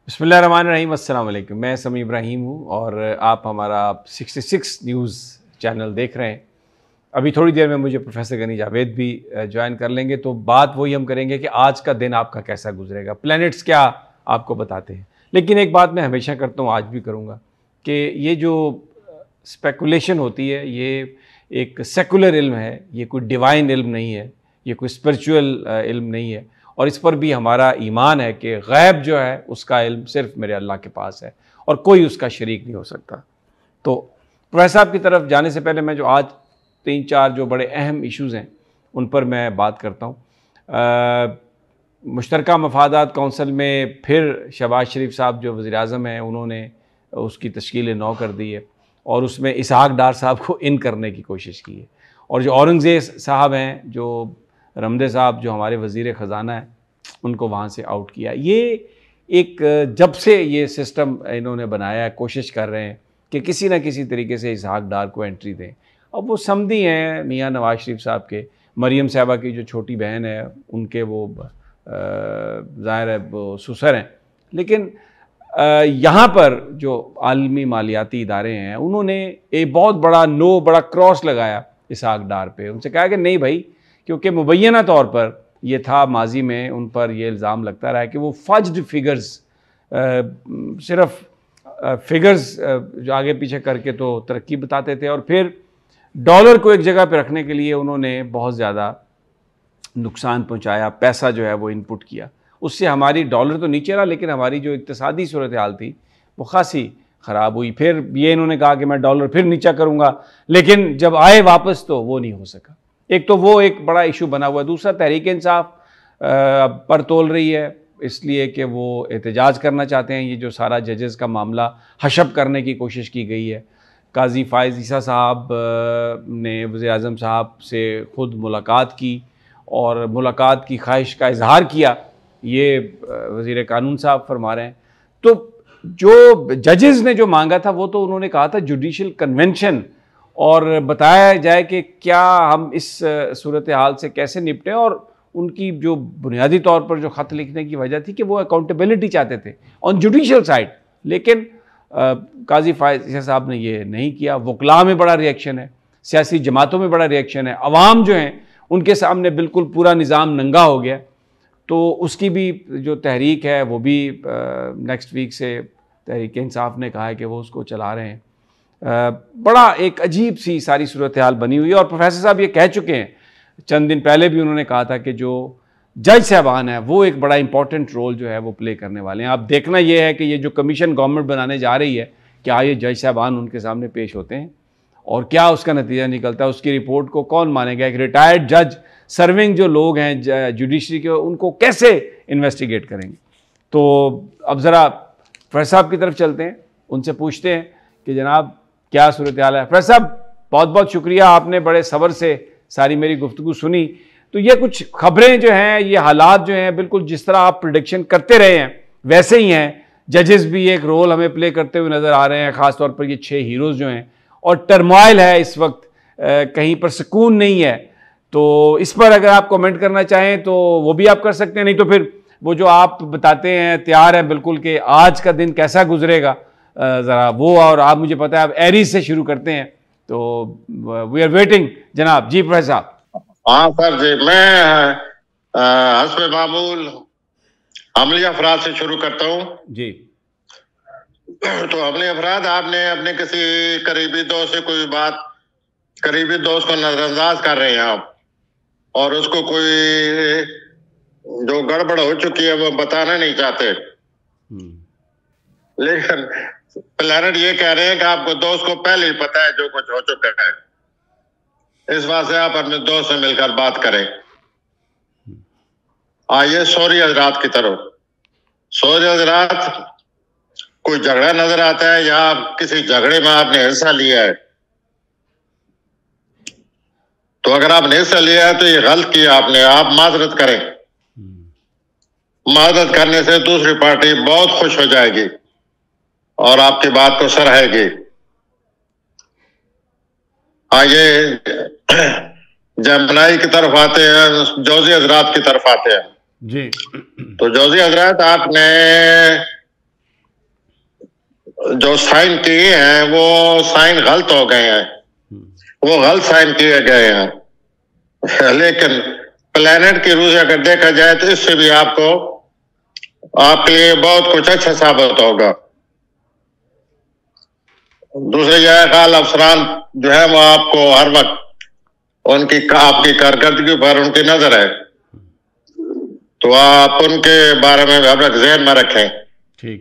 بسم اللہ الرحمن الرحیم۔ السلام علیکم، میں سمیع ابراہیم ہوں اور آپ ہمارا 66 نیوز چینل دیکھ رہے ہیں۔ ابھی تھوڑی دیر میں مجھے پروفیسر غنی جاوید بھی جوائن کر لیں گے، تو بات وہی ہم کریں گے کہ آج کا دن آپ کا کیسا گزرے گا، پلینٹس کیا آپ کو بتاتے ہیں۔ لیکن ایک بات میں ہمیشہ کرتا ہوں، آج بھی کروں گا، کہ یہ جو اسپیکولیشن ہوتی ہے یہ ایک سیکولر علم ہے، یہ کوئی ڈیوائن علم نہیں ہے، یہ کوئی اسپرچول علم نہیں ہے، اور اس پر بھی ہمارا ایمان ہے کہ غیب جو ہے اس کا علم صرف میرے اللہ کے پاس ہے اور کوئی اس کا شریک نہیں ہو سکتا۔ تو پروفیسر صاحب کی طرف جانے سے پہلے میں جو آج 3-4 جو بڑے اہم ایشوز ہیں ان پر میں بات کرتا ہوں۔ مشترکہ مفادات کونسل میں پھر شہباز شریف صاحب جو وزیر اعظم ہیں انہوں نے اس کی تشکیل نو کر دی ہے اور اس میں اسحاق ڈار صاحب کو ان کرنے کی کوشش کی ہے، اور جو اورنگزیب صاحب ہیں، جو رمدے صاحب جو ہمارے وزیر خزانہ ہیں، ان کو وہاں سے آؤٹ کیا۔ یہ ایک جب سے یہ سسٹم انہوں نے بنایا ہے، کوشش کر رہے ہیں کہ کسی نہ کسی طریقے سے اسحاق ڈار کو انٹری دیں۔ اب وہ سمدھی ہیں میاں نواز شریف صاحب کے، مریم صاحبہ کی جو چھوٹی بہن ہے ان کے وہ ظاہر ہے وہ سسر ہیں، لیکن یہاں پر جو عالمی مالیاتی ادارے ہیں انہوں نے ایک بہت بڑا کراس لگایا اسحاق ڈار پہ۔ ان سے کہا کہ نہیں بھائی، کیونکہ مبینہ طور پر یہ تھا، ماضی میں ان پر یہ الزام لگتا رہا ہے کہ وہ فجڈ فگرز، صرف فگرز جو آگے پیچھے کر کے تو ترقی بتاتے تھے، اور پھر ڈالر کو ایک جگہ پہ رکھنے کے لیے انہوں نے بہت زیادہ نقصان پہنچایا، پیسہ جو ہے وہ ان پٹ کیا۔ اس سے ہماری ڈالر تو نیچے رہا، لیکن ہماری جو اقتصادی صورتحال تھی وہ خاصی خراب ہوئی۔ پھر یہ انہوں نے کہا کہ میں ڈالر پھر نیچا کروں گا، لیکن جب آئے واپس تو وہ نہیں ہو سکا۔ ایک تو وہ ایک بڑا ایشو بنا ہوا ہے۔ دوسرا، تحریک انصاف پر تول رہی ہے اس لیے کہ وہ احتجاج کرنا چاہتے ہیں۔ یہ جو سارا ججز کا معاملہ حشب کرنے کی کوشش کی گئی ہے، قاضی فائز عیسیٰ صاحب نے وزیر اعظم صاحب سے خود ملاقات کی اور ملاقات کی خواہش کا اظہار کیا، یہ وزیر قانون صاحب فرما رہے ہیں۔ تو جو ججز نے جو مانگا تھا وہ تو انہوں نے کہا تھا جوڈیشل کنونشن، اور بتایا جائے کہ کیا ہم اس صورتحال سے کیسے نپٹیں، اور ان کی جو بنیادی طور پر جو خط لکھنے کی وجہ تھی کہ وہ اکاؤنٹیبلٹی چاہتے تھے آن جوڈیشل سائڈ، لیکن قاضی فائز عیسیٰ صاحب نے یہ نہیں کیا۔ وکلاء میں بڑا ریئیکشن ہے، سیاسی جماعتوں میں بڑا ریئیکشن ہے، عوام جو ہیں ان کے سامنے بالکل پورا نظام ننگا ہو گیا۔ تو اس کی بھی جو تحریک ہے وہ بھی نیکسٹ ویک سے تحریک انصاف نے کہا ہے کہ وہ اس کو چلا رہے ہیں۔ بڑا ایک عجیب سی ساری صورتحال بنی ہوئی ہے، اور پروفیسر صاحب یہ کہہ چکے ہیں، چند دن پہلے بھی انہوں نے کہا تھا کہ جو جج صاحبان ہیں وہ ایک بڑا امپورٹنٹ رول جو ہے وہ پلے کرنے والے ہیں۔ اب دیکھنا یہ ہے کہ یہ جو کمیشن گورنمنٹ بنانے جا رہی ہے، کیا یہ جج صاحبان ان کے سامنے پیش ہوتے ہیں اور کیا اس کا نتیجہ نکلتا ہے، اس کی رپورٹ کو کون مانے گا۔ ایک ریٹائرڈ جج سرونگ جو لوگ ہیں جوڈیشری کے، ان کو کیسے انویسٹیگیٹ کریں گے۔ تو اب ذرا پروفیسر صاحب کی طرف چلتے ہیں، ان سے پوچھتے ہیں کہ جناب کیا صورتحال ہے۔ پروفیسر صاحب بہت بہت شکریہ، آپ نے بڑے صبر سے ساری میری گفتگو سنی۔ تو یہ کچھ خبریں جو ہیں، یہ حالات جو ہیں، بالکل جس طرح آپ پریڈکشن کرتے رہے ہیں ویسے ہی ہیں۔ ججز بھی ایک رول ہمیں پلے کرتے ہوئے نظر آ رہے ہیں، خاص طور پر یہ 6 ہیروز جو ہیں، اور ٹرموائل ہے اس وقت، کہیں پر سکون نہیں ہے۔ تو اس پر اگر آپ کمنٹ کرنا چاہیں تو وہ بھی آپ کر سکتے ہیں، نہیں تو پھر وہ جو آپ بتاتے ہیں تیار ہے بالکل کہ آج کا دن کیسا گزرے گا، ذرا وہ، اور آپ مجھے پتہ ہے آپ ایریز سے شروع کرتے ہیں، تو وی آر ویٹنگ جناب۔ جی پروفیسر صاحب۔ ہاں سر جی، میں حسب معمول عملی افراد سے شروع کرتا ہوں۔ جی تو عملی افراد، آپ نے اپنے کسی قریبی دوست سے کوئی بات، قریبی دوست کو نظر انداز کر رہے ہیں آپ، اور اس کو کوئی جو گڑبڑ ہو چکی ہے وہ بتانا نہیں چاہتے، لیکن پلانٹ یہ کہہ رہے ہیں کہ آپ کو دوست کو پہلے ہی پتا ہے جو کچھ ہو چکا ہے، اس واسطے آپ اپنے دوست سے مل کر بات کریں۔ آئیے سوری حضرات کی طرف۔ سوری حضرات، کوئی جھگڑا نظر آتا ہے یا کسی جھگڑے میں آپ نے حصہ لیا ہے، تو اگر آپ نے حصہ لیا ہے تو یہ غلط کیا آپ نے، آپ معذرت کریں۔ معذرت کرنے سے دوسری پارٹی بہت خوش ہو جائے گی اور آپ کی بات کو سراہے گی۔ آئیے جمنائی کی طرف آتے ہیں، جوزی حضرات کی طرف آتے ہیں۔ جی تو جوزی حضرات، آپ نے جو سائن کیے ہیں وہ سائن غلط ہو گئے ہیں, وہ غلط سائن کیے گئے ہیں. لیکن پلانٹ کی روح سے اگر دیکھا جائے تو اس سے بھی آپ کے لیے بہت کچھ اچھا ثابت ہوگا. دوسرے جائے خال افسران جو ہے وہ آپ کو ہر وقت آپ کی کارکردگی پر ان کی نظر ہے, تو آپ ان کے بارے میں ہر وقت ذہن میں رکھیں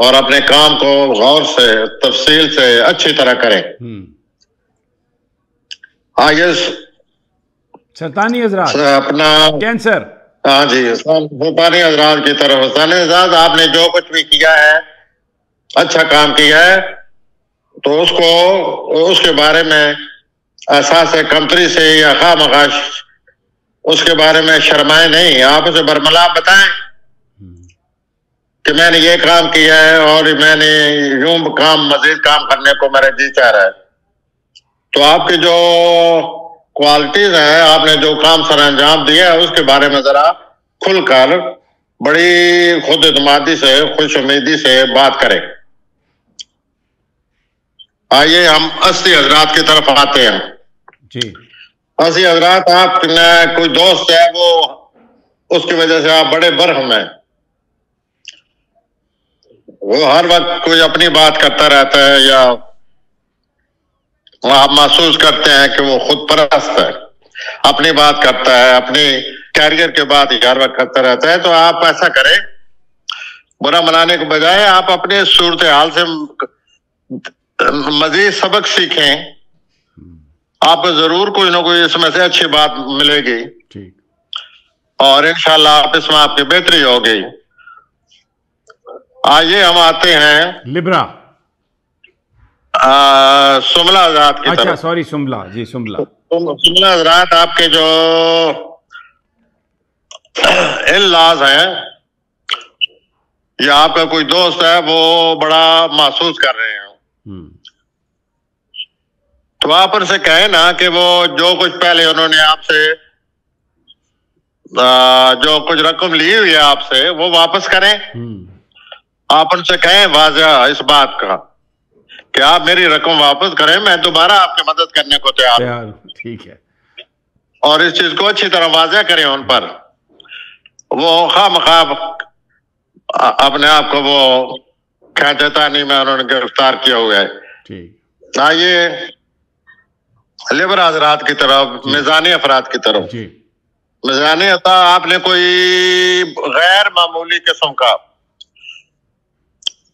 اور اپنے کام کو غور سے تفصیل سے اچھی طرح کریں. ہاں یہ سرطانی حضرات اپنا کینسر, ہاں جی سرطانی حضرات کی طرف سرطانی حضرات آپ نے جو کچھ بھی کیا ہے اچھا کام کیا ہے تو اس کے بارے میں احساس کمتری سے یا خواہ مخواہ اس کے بارے میں شرمائے نہیں, آپ اسے برملا بتائیں کہ میں نے یہ کام کیا ہے اور میں نے یوں مزید کام کرنے کو میرا جی چاہ رہا ہے. تو آپ کی جو کوالٹیز ہیں, آپ نے جو کام سر انجام دیا ہے اس کے بارے میں ذرا کھل کر بڑی خود اعتمادی سے خوش امیدی سے بات کریں. آئیے ہم اصلی حضرات کی طرف آتے ہیں. جی اصلی حضرات, آپ نے کوئی دوست ہے وہ اس کی وجہ سے آپ بڑے برہم ہیں, وہ ہر وقت کوئی اپنی بات کرتا رہتا ہے یا آپ محسوس کرتے ہیں کہ وہ خود پرست ہے, اپنی بات کرتا ہے, اپنی کیریئر کے بات ہر وقت کرتا رہتا ہے. تو آپ ایسا کریں, برا منانے کے بجائے آپ اپنے صورتحال سے مزید سبق سیکھیں, آپ کو ضرور کوئی نہ کوئی اس میں سے اچھی بات ملے گی اور انشاءاللہ اس میں آپ کی بہتری ہوگی. آئیے ہم آتے ہیں لبرا سملہ حضرات کی طرف. اچھا سوری سملہ, جی سملہ حضرات آپ کے جو ان-لاز ہیں یا آپ کا کوئی دوست ہے وہ بڑا محسوس کر رہے ہیں, تو آپ ان سے کہیں نا کہ وہ جو کچھ پہلے انہوں نے آپ سے جو کچھ رقم لی ہوئی ہے آپ سے وہ واپس کریں. آپ ان سے کہیں واضح اس بات کا کہ آپ میری رقم واپس کریں, میں دوبارہ آپ کی مدد کرنے کو تیار ہوں. ٹھیک ہے, اور اس چیز کو اچھی طرح واضح کریں ان پر. وہ خواہ مخواہ اپنے آپ کو وہ کھینچتانی میں انہوں نے گرفتار کیا ہوا ہے. آئیے لیبر حضرات کی طرف, میزانی افراد کی طرف. میزانی عطا, آپ نے کوئی غیر معمولی قسم کا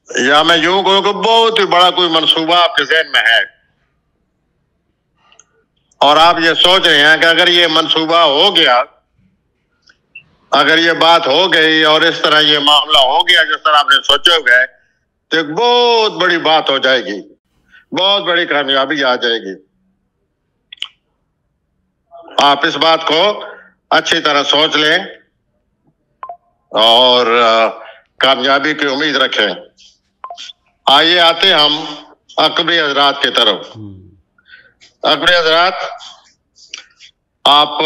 یا میں یوں کہوں کہ بہت ہی بڑا کوئی منصوبہ آپ کے ذہن میں ہے اور آپ یہ سوچ رہے ہیں کہ اگر یہ منصوبہ ہو گیا, اگر یہ بات ہو گئی اور اس طرح یہ معاملہ ہو گیا جس طرح آپ نے سوچے ہوئے تو ایک بہت بڑی بات ہو جائے گی, بہت بڑی کامیابی آ جائے گی. آپ اس بات کو اچھی طرح سوچ لیں اور کامیابی کی امید رکھیں. آئیے آتے ہم عقبی حضرات کی طرف. عقبی حضرات, آپ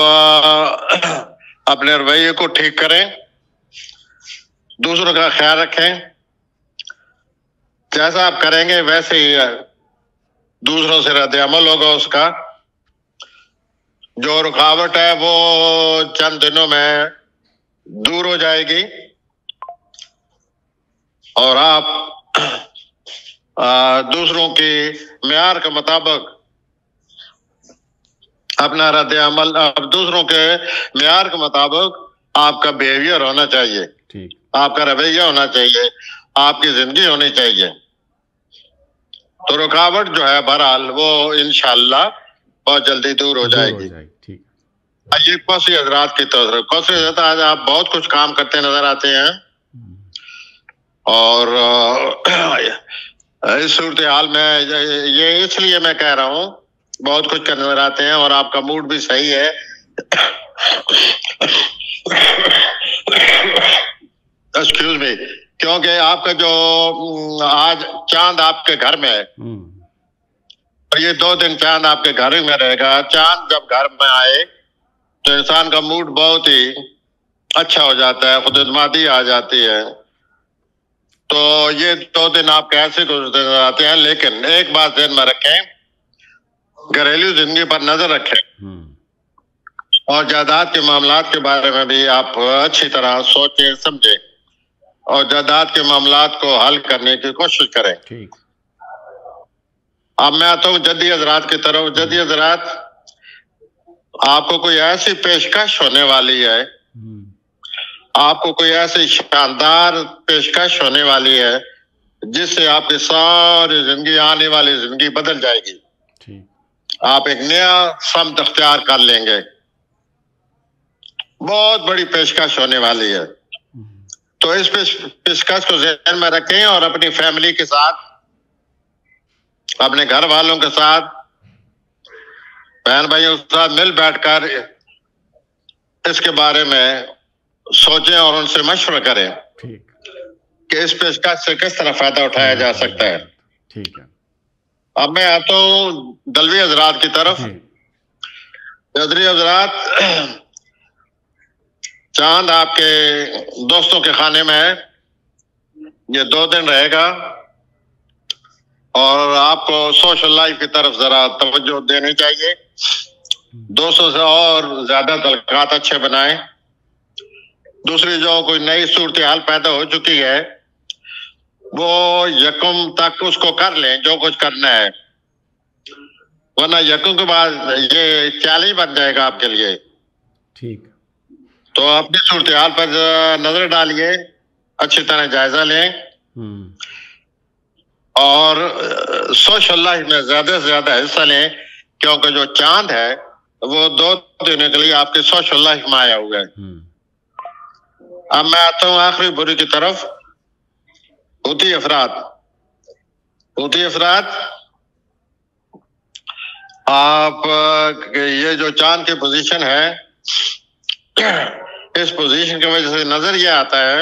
اپنے رویے کو ٹھیک کریں, دوسروں کا خیال رکھیں, جیسا آپ کریں گے ویسے ہی دوسروں سے رد عمل ہوگا اس کا. جو رکاوٹ ہے وہ چند دنوں میں دور ہو جائے گی اور آپ دوسروں کی معیار کے مطابق اپنا رد عمل, دوسروں کے معیار کے مطابق آپ کا بیہیویئر ہونا چاہیے, آپ کا رویہ ہونا چاہیے, آپ کی زندگی ہونی چاہیے. تو رکاوٹ جو ہے بہرحال وہ انشاءاللہ بہت جلدی دور ہو جائے گی. یہ کوسی حضرات کی طرف, کوسی حضرات آج آپ بہت کچھ کام کرتے نظر آتے ہیں اور اس صورتحال میں یہ اس لیے میں کہہ رہا ہوں بہت کچھ کرنے نظر آتے ہیں اور آپ کا موڈ بھی صحیح ہے. ایکسکیوز می, کیونکہ آپ کا جو آج چاند آپ کے گھر میں ہے اور یہ 2 دن چاند آپ کے گھر میں رہے گا. چاند جب گھر میں آئے تو انسان کا موڈ بہت ہی اچھا ہو جاتا ہے, خود اعتمادی آ جاتی ہے تو یہ 2 دن آپ کے ایسے گزرتے نظر آتے ہیں. لیکن ایک بات ذہن میں رکھیں, گھریلو زندگی پر نظر رکھیں اور جائیداد کے معاملات کے بارے میں بھی آپ اچھی طرح سوچیں سمجھیں اور جائیداد کے معاملات کو حل کرنے کی کوشش کریں. اب میں آتا ہوں جدی حضرات کی طرف. جدی حضرات, آپ کو کوئی ایسی پیشکش ہونے والی ہے, آپ کو کوئی ایسی شاندار پیشکش ہونے والی ہے جس سے آپ کی ساری زندگی, آنے والی زندگی بدل جائے گی. آپ ایک نیا سمت اختیار کر لیں گے. بہت بڑی پیشکش ہونے والی ہے. تو اس پیشکش کو ذہن میں رکھیں اور اپنی فیملی کے ساتھ, اپنے گھر والوں کے ساتھ, بہن بھائیوں کے ساتھ مل بیٹھ کر اس کے بارے میں سوچیں اور ان سے مشورہ کریں کہ اس پیشکش سے کس طرح فائدہ اٹھایا جا سکتا ہے. اب میں آتا ہوں دلوی حضرات کی طرف. دلوی حضرات, چاند آپ کے دوستوں کے خانے میں ہے. یہ 2 دن رہے گا اور آپ کو سوشل لائف کی طرف ذرا توجہ دینی چاہیے. دوستوں سے اور زیادہ تعلقات اچھے بنائیں. دوسری جو کوئی نئی صورتحال پیدا ہو چکی ہے وہ 1 تک اس کو کر لیں جو کچھ کرنا ہے, ورنہ 1 کے بعد یہ چیلنج بن جائے گا آپ کے لیے. تو اپنی صورتحال پر نظر ڈالیے, اچھی طرح جائزہ لیں اور سوشل لائف میں زیادہ سے زیادہ حصہ لیں, کیونکہ جو چاند ہے وہ 2 دنوں کے لیے آپ کی سوشل لائف میں آیا ہوا ہے. اب میں آتا ہوں آخری بری کی طرف. حوثی افراد, آپ یہ جو چاند کی پوزیشن ہے, اس پوزیشن کی وجہ سے نظر یہ آتا ہے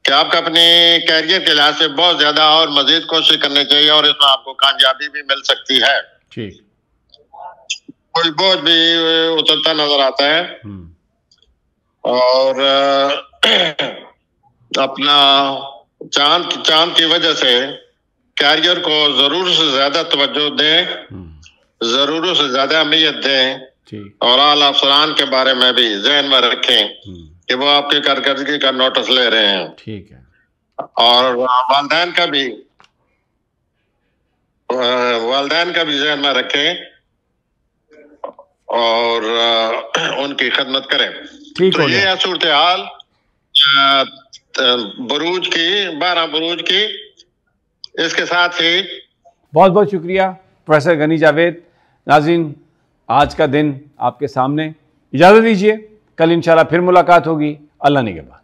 کہ آپ کو اپنی کیریئر کے لحاظ سے بہت زیادہ اور مزید کوشش کرنی چاہیے اور اس میں آپ کو کامیابی بھی مل سکتی ہے. کوئی بوجھ بھی اترتا نظر آتا ہے اور اپنا چاند کی وجہ سے کیریئر کو ضرور سے زیادہ توجہ دیں, ضرور سے زیادہ اہمیت دیں اور اعلیٰ افسران کے بارے میں بھی ذہن میں رکھیں کہ وہ آپ کی کارکردگی کا نوٹس لے رہے ہیں. اور والدین کا بھی ذہن میں رکھیں اور ان کی خدمت کریں. تو یہ صورتحال بروج کی 12 بروج کی. اس کے ساتھ ہی بہت بہت شکریہ پروفیسر غنی جاوید. ناظرین, آج کا دن آپ کے سامنے. اجازت دیجیے, کل انشاءاللہ پھر ملاقات ہوگی. اللہ نگہبان.